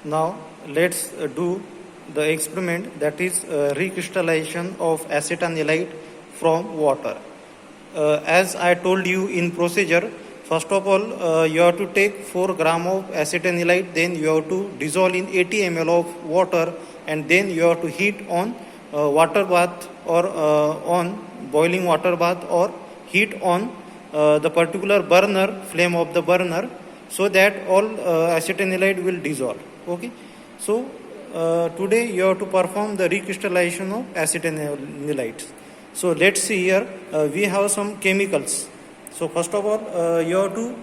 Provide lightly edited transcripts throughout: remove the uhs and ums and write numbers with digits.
Now let's do the experiment, that is recrystallization of acetanilide from water. As I told you in procedure, first of all you have to take 4 gram of acetanilide, then you have to dissolve in 80 ml of water, and then you have to heat on water bath or on boiling water bath, or heat on the particular burner, flame of the burner, so that all acetanilide will dissolve. Okay, so today you have to perform the recrystallization of acetanilides. So let's see here, we have some chemicals. So first of all you have to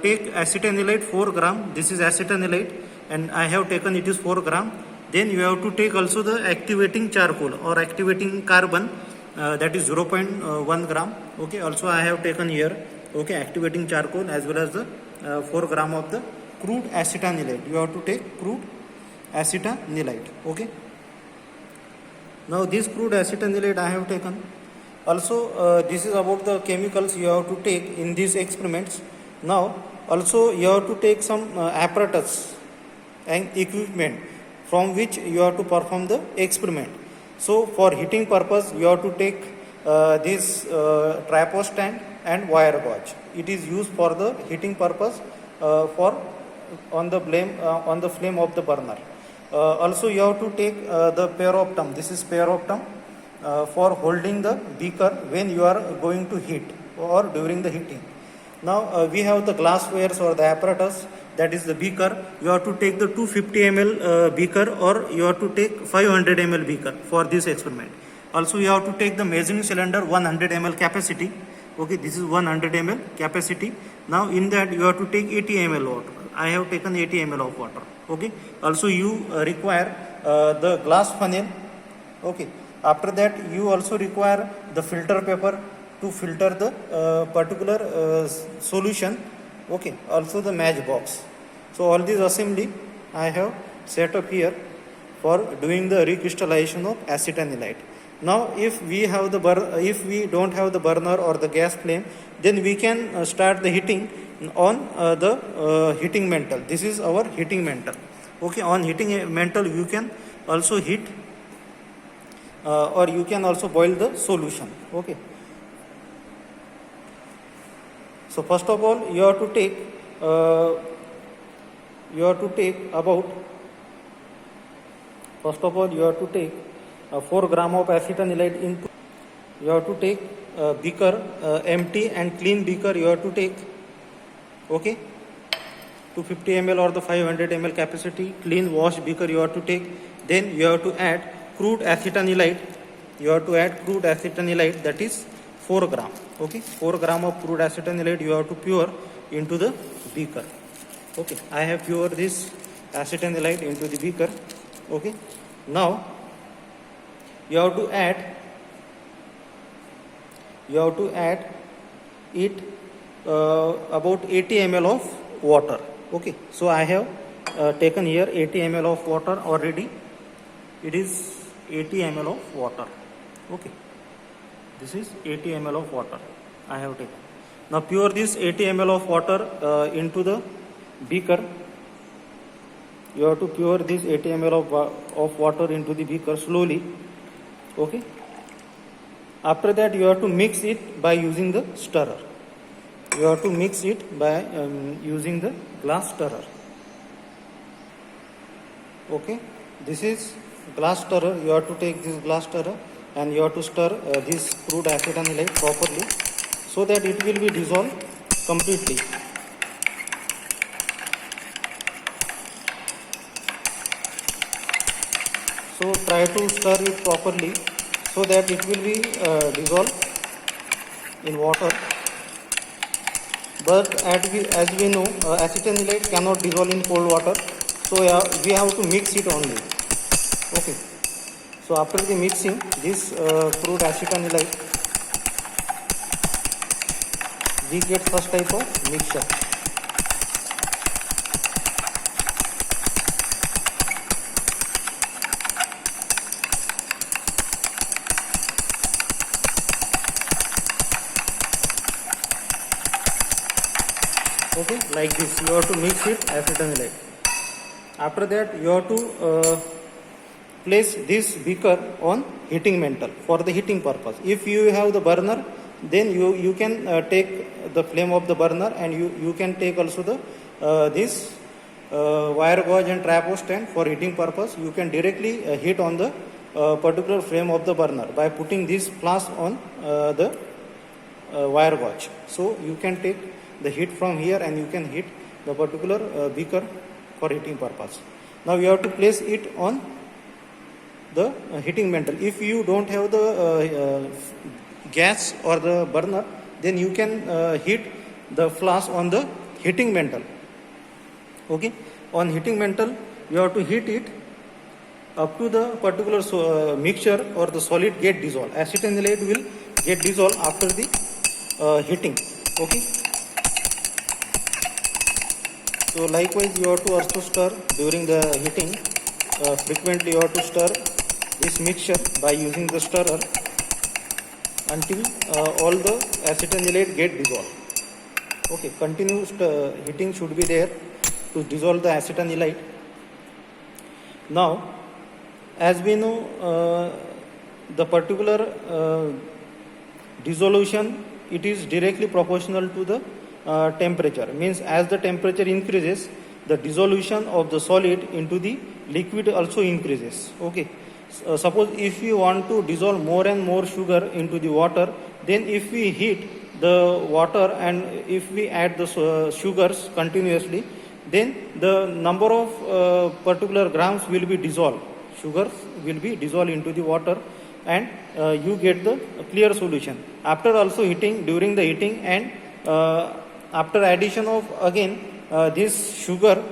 take acetanilide 4 gram. This is acetanilide and I have taken it is 4 gram. Then you have to take also the activating charcoal or activating carbon, that is 0.1 gram. Okay, also I have taken here, okay, activating charcoal, as well as the 4 gram of the crude acetanilide. You have to take crude acetanilide. Okay, now this crude acetanilide I have taken. Also this is about the chemicals you have to take in these experiments. Now also you have to take some apparatus and equipment from which you have to perform the experiment. So for heating purpose you have to take this tripod stand and wire gauge. It is used for the heating purpose for on the flame of the burner. Also you have to take the peroptum. This is peroptum for holding the beaker when you are going to heat or during the heating. Now we have the glasswares or the apparatus, that is the beaker. You have to take the 250 ml beaker, or you have to take 500 ml beaker for this experiment. Also you have to take the measuring cylinder 100 ml capacity. Okay, this is 100 ml capacity. Now in that you have to take 80 ml water. I have taken 80 ml of water. Okay, also you require the glass funnel. Okay, after that you also require the filter paper to filter the particular solution. Okay, also the match box. So all these assembly I have set up here for doing the recrystallization of acetanilide. Now if we have if we don't have the burner or the gas flame, then we can start the heating on the heating mantle. This is our heating mantle. Okay, on heating mantle you can also heat or you can also boil the solution. Okay, so first of all you have to take about 4 gram of acetanilide into. You have to take beaker, empty and clean beaker you have to take. Okay, 250 ml or the 500 ml capacity clean washed beaker you have to take. Then you have to add crude acetanilide. You have to add crude acetanilide, that is 4 gram. Okay, 4 gram of crude acetanilide you have to pour into the beaker. Okay, I have poured this acetanilide into the beaker. Okay, now you have to add it about 80 ml of water. Okay, so I have taken here 80 ml of water already. It is 80 ml of water. Okay, this is 80 ml of water I have taken. Now pour this 80 ml of water into the beaker. You have to pour this 80 ml of water into the beaker slowly. Okay, after that you have to mix it by using the stirrer. You have to mix it by using the glass stirrer. Okay, this is glass stirrer. You have to take this glass stirrer and you have to stir this crude acetanilide properly so that it will be dissolved completely. So try to stir it properly so that it will be dissolved in water. But as we know, acetanilide cannot dissolve in cold water, so we have to mix it only. Okay, so after the mixing this crude acetanilide, we get first type of mixture. Okay, like this you have to mix it acetanilide. After that, you have to place this beaker on heating mantle for the heating purpose. If you have the burner, then you can take the flame of the burner, and you can take also the this wire gauge and trapose stand for heating purpose. You can directly heat on the particular flame of the burner by putting this flask on the wire gauge. So you can take the heat from here and you can heat the particular beaker for heating purpose. Now you have to place it on the heating mantle. If you don't have the gas or the burner, then you can heat the flask on the heating mantle. Okay, on heating mantle you have to heat it up to the particular mixture or the solid get dissolved. Acetanilide will get dissolved after the heating. Okay, so likewise you have to also stir during the heating. Frequently you have to stir this mixture by using the stirrer until all the acetanilide get dissolved. Okay, continuous heating should be there to dissolve the acetanilide. Now, as we know, the particular dissolution, it is directly proportional to the temperature. Means as the temperature increases, the dissolution of the solid into the liquid also increases. Okay. Suppose if we want to dissolve more and more sugar into the water, then if we heat the water and if we add the sugars continuously, then the number of particular grams will be dissolved. Sugars will be dissolved into the water, and you get the clear solution. After also heating, during the heating, and after addition of again this sugar,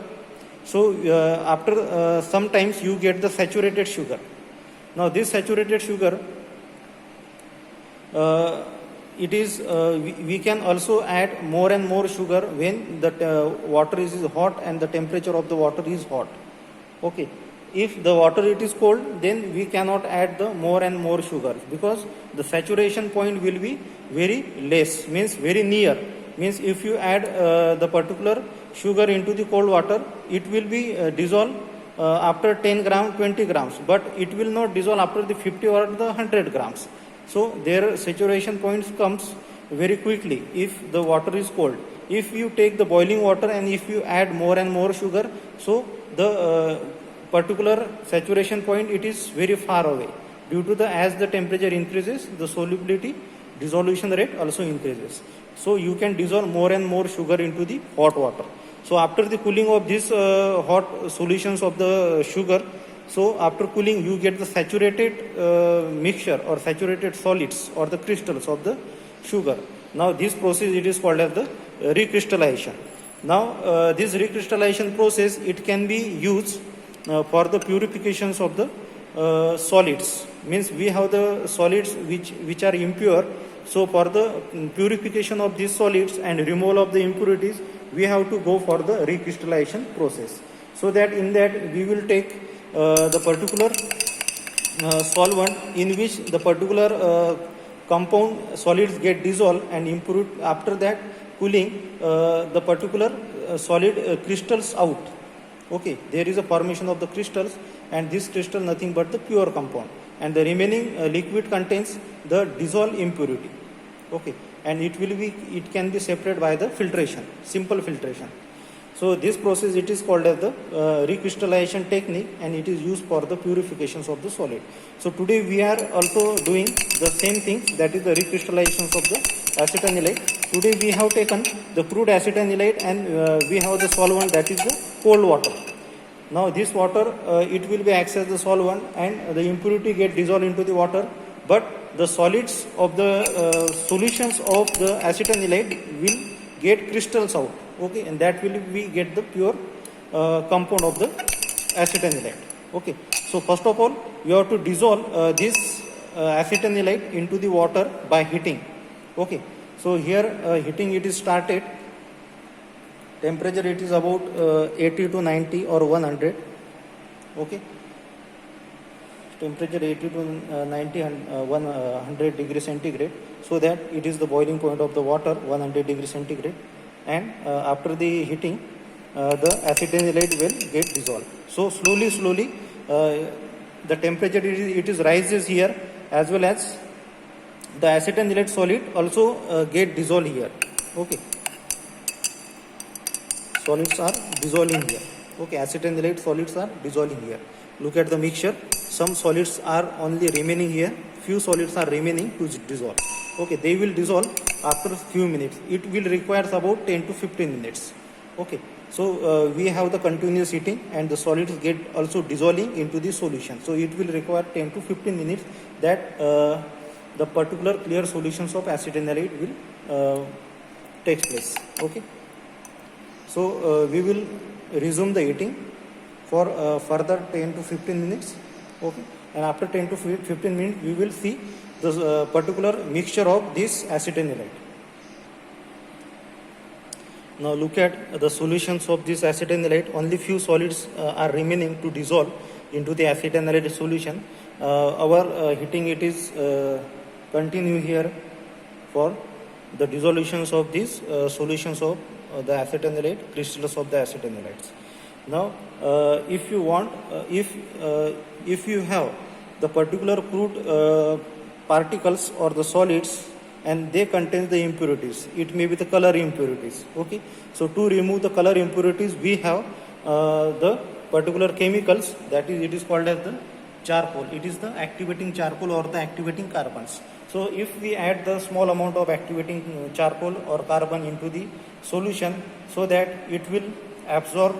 so after sometimes you get the saturated sugar. Now this saturated sugar, it is we can also add more and more sugar when the water is hot and the temperature of the water is hot. Okay, if the water it is cold, then we cannot add the more and more sugar, because the saturation point will be very less, means very near. Means if you add the particular sugar into the cold water, it will be dissolved after 10 grams, 20 grams, but it will not dissolve after the 50 or the 100 grams. So their saturation points comes very quickly if the water is cold. If you take the boiling water and if you add more and more sugar, so the particular saturation point, it is very far away. Due to the as the temperature increases, the solubility dissolution rate also increases. So you can dissolve more and more sugar into the hot water. So after the cooling of these hot solutions of the sugar, so after cooling you get the saturated mixture or saturated solids or the crystals of the sugar. Now this process, it is called as the recrystallization. Now this recrystallization process, it can be used for the purifications of the solids. Means we have the solids which are impure. So for the purification of these solids and removal of the impurities, we have to go for the recrystallization process. So that in that we will take the particular solvent in which the particular compound solids get dissolved and improved. After that cooling, the particular solid crystals out. Okay, there is a formation of the crystals, and this crystal nothing but the pure compound, and the remaining liquid contains the dissolved impurity. Okay, and it can be separated by the filtration, simple filtration. So this process, it is called as the recrystallization technique, and it is used for the purifications of the solid. So today we are also doing the same thing, that is the recrystallizations of the acetanilide. Today we have taken the crude acetanilide and we have the solvent, that is the cold water. Now this water, it will be acts as the solvent, and the impurity get dissolved into the water, but the solids of the solutions of the acetanilide will get crystals out. Okay, and that will be get the pure compound of the acetanilide. Okay, so first of all you have to dissolve this acetanilide into the water by heating. Okay, so here heating it is started. Temperature it is about 80 to 90 or 100. Okay, temperature 80 to 90 and 100 degree centigrade, so that it is the boiling point of the water, 100 degree centigrade. And after the heating, the acetanilide will get dissolved. So slowly the temperature it is rises here, as well as the acetanilide solid also get dissolved here. Okay, solids are dissolving here. Okay, acetanilide solids are dissolving here. Look at the mixture. Some solids are only remaining here. Few solids are remaining to dissolve. Okay, they will dissolve after few minutes. It will require about 10 to 15 minutes. Okay, so we have the continuous heating and the solids get also dissolving into the solution. So it will require 10 to 15 minutes that the particular clear solutions of acetanilide will takes place. Okay, so we will resume the heating for further 10 to 15 minutes. Okay, and after 10 to 15 minutes we will see the particular mixture of this acetanilide. Now look at the solutions of this acetanilide. Only few solids are remaining to dissolve into the acetanilide solution. Our heating it is continue here for the dissolutions of these solutions of the acetanilide, crystals of the acetanilides. Now if you want, if you have the particular crude particles or the solids and they contain the impurities, it may be the color impurities. Okay, so to remove the color impurities we have the particular chemicals, that is, it is called as the charcoal. It is the activating charcoal or the activating carbons. So if we add the small amount of activating charcoal or carbon into the solution, so that it will absorb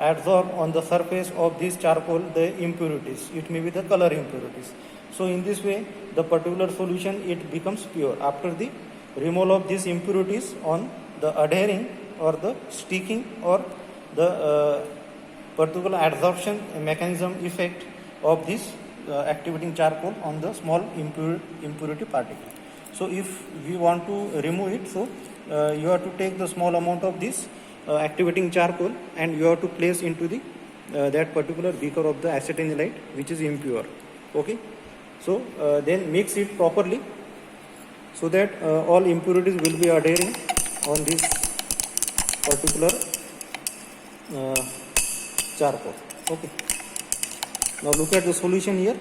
on the surface of this charcoal the impurities, it may be the color impurities. So in this way the particular solution it becomes pure after the removal of these impurities on the adhering or the sticking or the particular adsorption mechanism effect of this activating charcoal on the small impurity particle. So if we want to remove it, so you have to take the small amount of this activating charcoal and you have to place into the that particular beaker of the acetanilide which is impure. Okay, so then mix it properly so that all impurities will be adhering on this particular charcoal. Okay, now look at the solution here.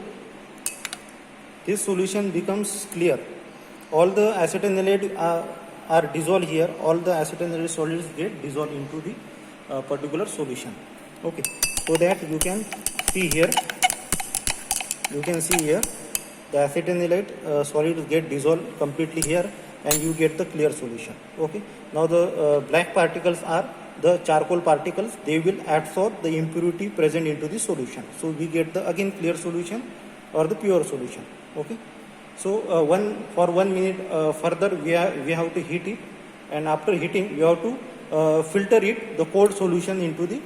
This solution becomes clear. All the acetanilide are dissolved here. All the acetanilide solids get dissolved into the particular solution. Okay, so that you can see here. You can see here the acetanilide solids get dissolved completely here, and you get the clear solution. Okay, now the black particles are the charcoal particles. They will absorb the impurity present into the solution. So we get the again clear solution or the pure solution. Okay, so for 1 minute further we have to heat it, and after heating you have to filter it, the cold solution, into the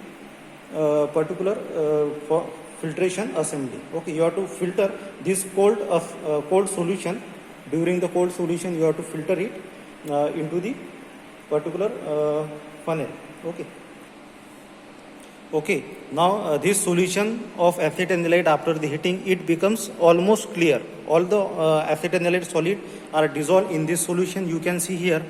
particular filtration assembly. Okay, you have to filter this cold solution. During the cold solution you have to filter it into the particular funnel. Okay, now this solution of acetanilide after the heating it becomes almost clear. All the acetanilide solid are dissolved in this solution. You can see here.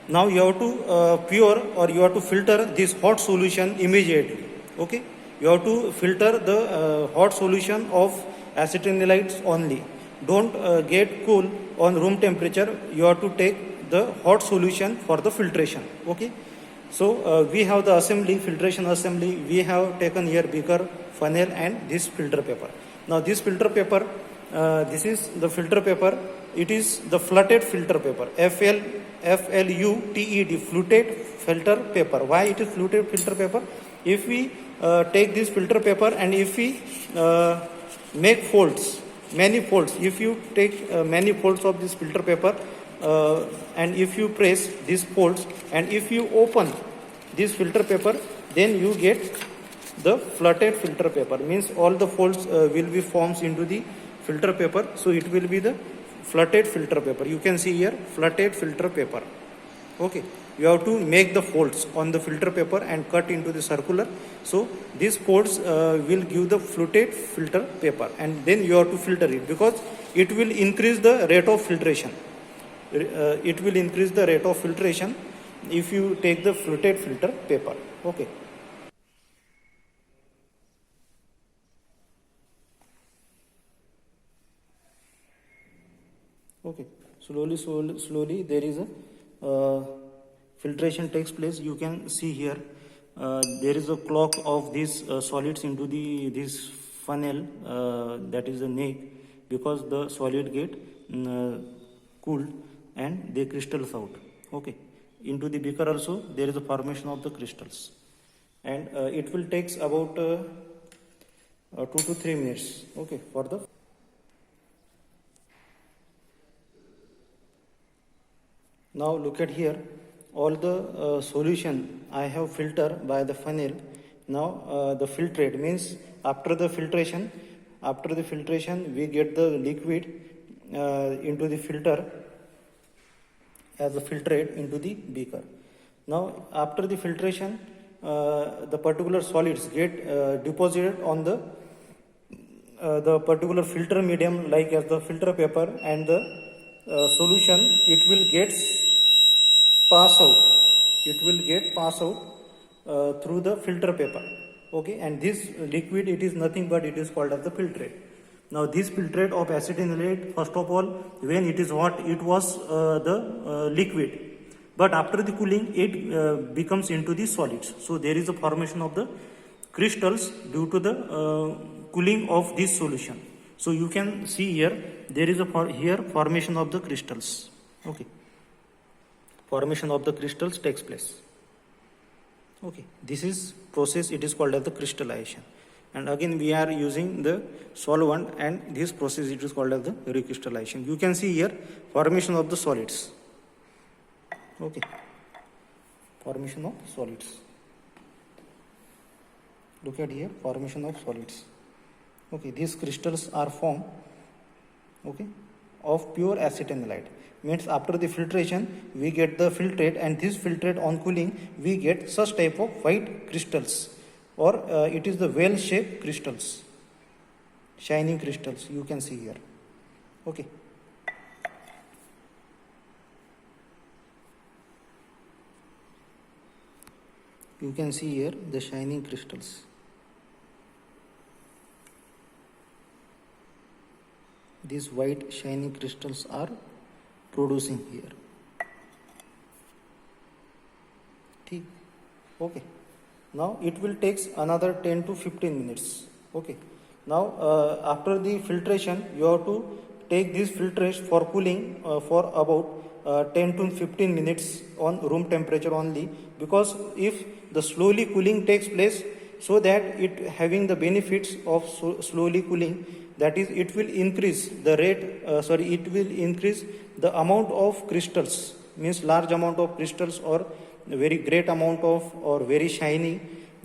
Now you have to pure or you have to filter this hot solution immediately. Okay, you have to filter the hot solution of acetanilides only. Don't get cool on room temperature. You have to take the hot solution for the filtration. Okay, so we have the assembly, filtration assembly. We have taken here beaker, funnel, and this filter paper. Now this filter paper, this is the filter paper. It is the fluted filter paper. FLUTED, fluted filter paper. Why it is fluted filter paper? If we take this filter paper and if we make folds, many folds, if you take many folds of this filter paper and if you press these folds and if you open this filter paper, then you get the fluted filter paper. Means all the folds will be formed into the filter paper. So it will be the fluted filter paper. You can see here fluted filter paper. Okay, you have to make the folds on the filter paper and cut into the circular. So these folds will give the fluted filter paper, and then you have to filter it because it will increase the rate of filtration. It will increase the rate of filtration. if you take the fluted filter paper. Okay. Okay, slowly there is a filtration takes place. You can see here there is a clock of these solids into this funnel, that is the neck, because the solid get cooled and they crystals out. Okay, into the beaker also there is a formation of the crystals, and it will takes about 2 to 3 minutes. Okay, for the now look at here, all the solution I have filtered by the funnel. Now the filtrate means after the filtration we get the liquid into the filter as a filtrate into the beaker. Now after the filtration the particular solids get deposited on the particular filter medium, like as the filter paper, and the solution it will get pass out through the filter paper. Okay, and this liquid, it is nothing but it is called as the filtrate. Now this filtrate of acetanilide, first of all, when it is hot, it was the liquid, but after the cooling it becomes into the solids. So there is a formation of the crystals due to the cooling of this solution. So you can see here there is a formation of the crystals. Okay, formation of the crystals takes place. Okay, this is process, it is called as the crystallization, and again we are using the solvent, and this process it is called as the recrystallization. You can see here formation of the solids. Okay, formation of solids. Look at here, formation of solids. Okay, these crystals are formed, okay, of pure acetanilide. Means after the filtration we get the filtrate, and this filtrate on cooling we get such type of white crystals, or it is the well shaped crystals, shining crystals, you can see here. Okay, you can see here the shining crystals. These white shining crystals are producing here. Okay, now it will takes another 10 to 15 minutes. Okay, now after the filtration you have to take this filtration for cooling for about 10 to 15 minutes on room temperature only, because if the slowly cooling takes place, so that it having the benefits of slowly cooling, that is it will increase the rate, it will increase the amount of crystals, means large amount of crystals, or very great amount of, or very shiny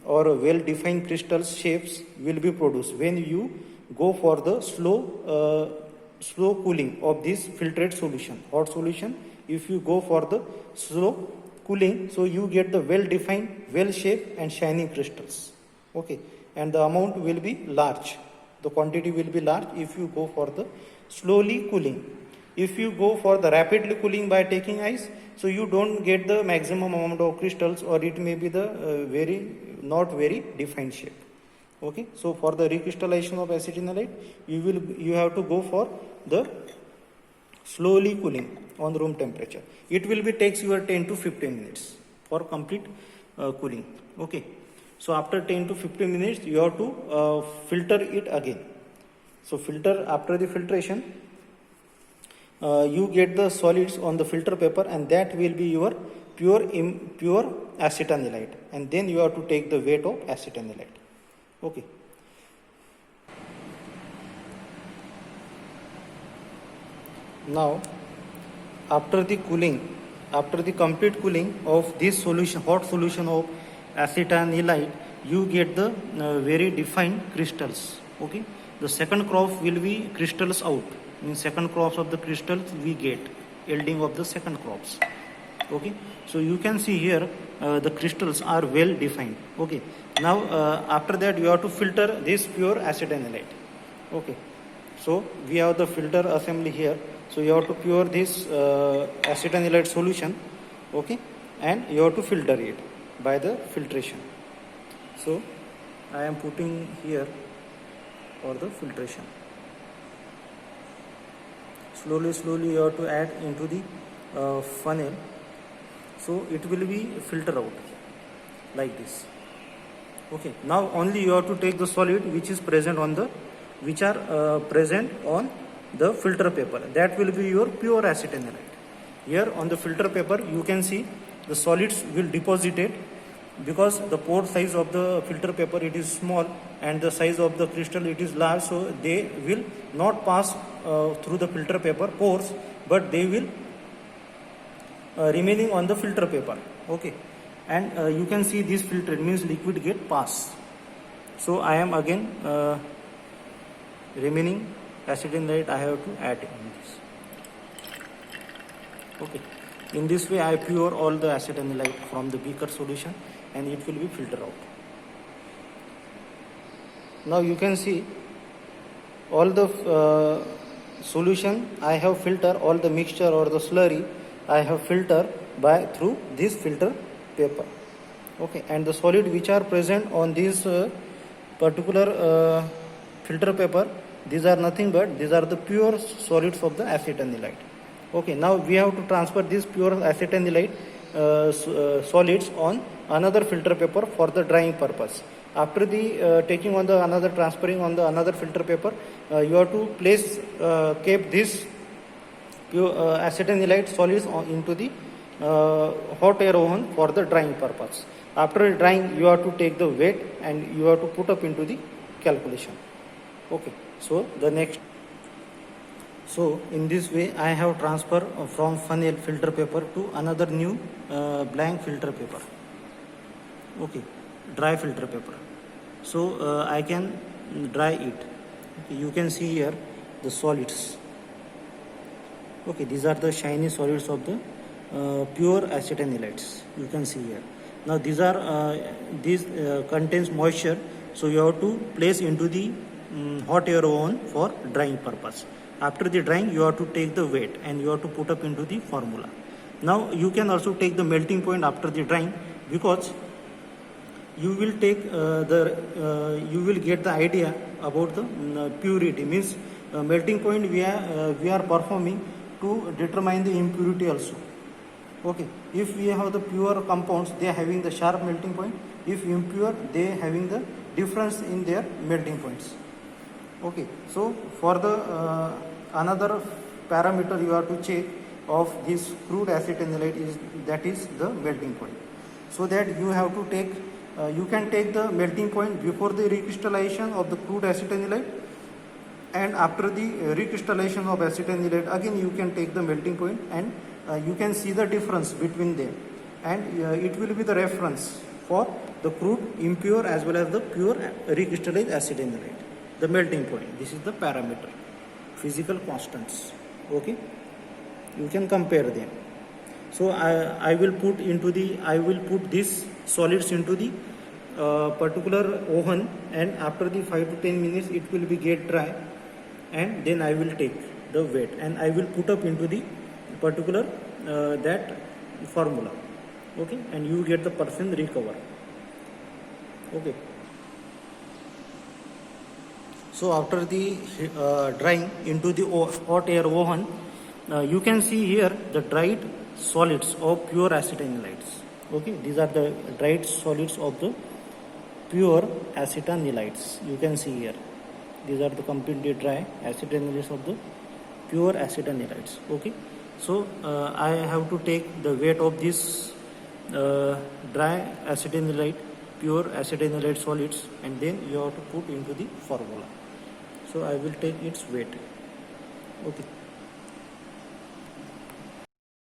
or well defined crystal shapes will be produced when you go for the slow cooling of this filtrate solution, hot solution. If you go for the slow cooling, so you get the well defined, well shaped and shining crystals. Okay, and the amount will be large, the quantity will be large if you go for the slowly cooling. If you go for the rapidly cooling by taking ice, so you don't get the maximum amount of crystals, or it may be the not very defined shape. Okay, so for the recrystallization of acetanilide, you have to go for the slowly cooling on room temperature. It will be takes your 10 to 15 minutes for complete cooling. Okay, so after 10 to 15 minutes you have to filter it again. So filter, after the filtration you get the solids on the filter paper, and that will be your pure acetanilide, and then you have to take the weight of acetanilide. Okay, now after the complete cooling of this solution, hot solution of acetanilide, you get the very defined crystals. Okay, the second crop will be crystals out, means second crops of the crystals we get, yielding of the second crops. Okay, so you can see here the crystals are well defined. Okay, now after that you have to filter this pure acetanilide. Okay, so we have the filter assembly here, so you have to pure this acetanilide solution. Okay, and you have to filter it by the filtration. So I am putting here for the filtration. Slowly you have to add into the funnel, so it will be filter out like this. Okay, now only you have to take the solid which is present on the present on the filter paper. That will be your pure acetanilide. Here on the filter paper you can see the solids will deposit it, because the pore size of the filter paper it is small and the size of the crystal it is large, so they will not pass through the filter paper pores, but they will remaining on the filter paper. Okay, and you can see this filter means liquid get pass. So I am again remaining acetanilide I have to add in this. Okay, in this way I pure all the acetanilide from the beaker solution and it will be filtered out. Now you can see all the solution I have filtered, all the mixture or the slurry I have filtered by through this filter paper. Okay, and the solid which are present on this particular filter paper, these are nothing but these are the pure solids of the acetanilide. Okay, now we have to transfer this pure acetanilide solids on another filter paper for the drying purpose. After the taking on the another transferring on the another filter paper, you have to place keep this pure acetanilide solids into the hot air oven for the drying purpose. After drying, you have to take the weight and you have to put up into the calculation. Okay, so the next. So in this way I have transferred from funnel filter paper to another new blank filter paper. Okay, dry filter paper. So I can dry it. Okay, you can see here the solids. Okay, these are the shiny solids of the pure acetanilides. You can see here. Now these are contains moisture, so you have to place into the hot air oven for drying purpose. After the drying, you have to take the weight and you have to put up into the formula. Now you can also take the melting point after the drying, because you will take you will get the idea about the purity. Means melting point we are performing to determine the impurity also. Okay, if we have the pure compounds, they are having the sharp melting point. If impure, they are having the difference in their melting points. Okay, so for the another parameter you have to check of this crude acetanilide is the melting point. So that you have to take you can take the melting point before the recrystallization of the crude acetanilide, and after the recrystallization of acetanilide again you can take the melting point, and you can see the difference between them, and it will be the reference for the crude, impure as well as the pure recrystallized acetanilide. The melting point, this is the parameter, physical constants. Okay, you can compare them. So I will put this solids into the particular oven, and after the 5 to 10 minutes it will be get dry, and then I will take the weight and I will put up into the particular that formula. Okay, and you get the percent recover. Okay. So after the drying into the hot air oven, you can see here the dried solids of pure acetanilides. Okay, these are the dried solids of the pure acetanilides. You can see here, these are the completely dry acetanilides of the pure acetanilides. Okay, so I have to take the weight of this dry acetanilide, pure acetanilide solids, and then you have to put into the formula. So I will take its weight. Okay.